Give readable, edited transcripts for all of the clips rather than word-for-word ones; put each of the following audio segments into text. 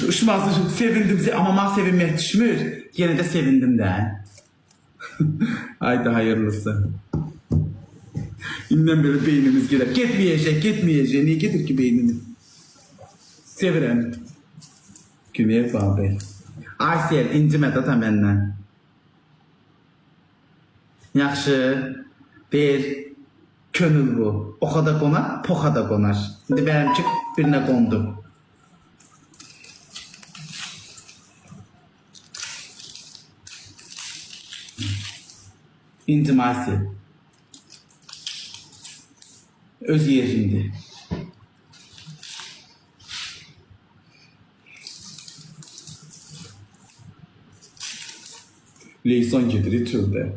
Uçmazdı, sevindim ama mən sevinmək düşmür. Yine de sevindim de. Haydi hayırlısı. İnden beri beynimiz girer. Gitmeyecek. Niye gelir ki beynimiz? Sevirəm. Güvey Babel. Aysel, incimə də məndən. Yaxşı. Bir könül bu. Oxa da qonar, poxa da qonar. İndi benimki birine qondu. İntiması. Öz yerinde. Leysan gedir tövbe.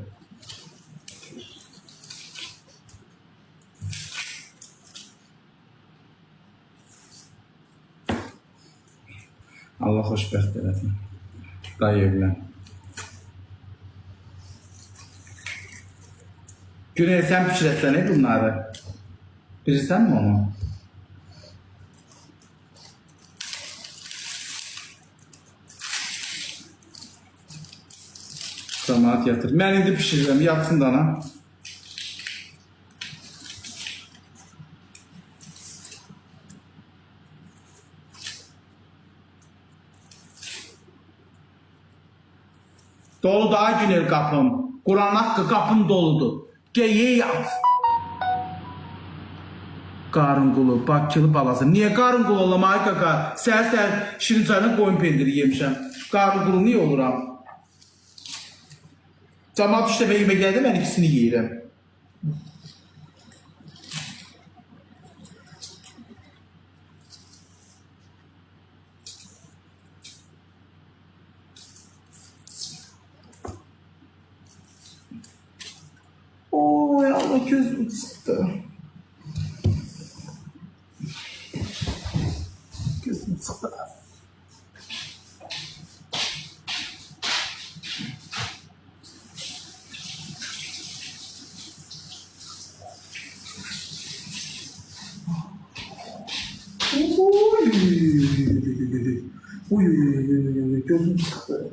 Allah xoşbəxt eləsin. Dayı evlən. Güney sen pişirəsən bunları. Bilirsən mi onu? Cemaat yatır. Mən indi pişirirəm, yatsın dana. Dolu daha Günel kapım. Kur'an hakkı kapım doludur. Gel ye yat. Qarın qulu, Bakılı balası. Niye qarın qulu olam ay kaka? Səhər şirin çayına qoyun pendiri yemişəm. Qarın qulu niye oluram? Camaat 3 dəfə yemək gəldi, mən ikisini yeyirəm. Oy Allah gözüm çıktı. Gözüm çıktı. Oy gözüm çıktı.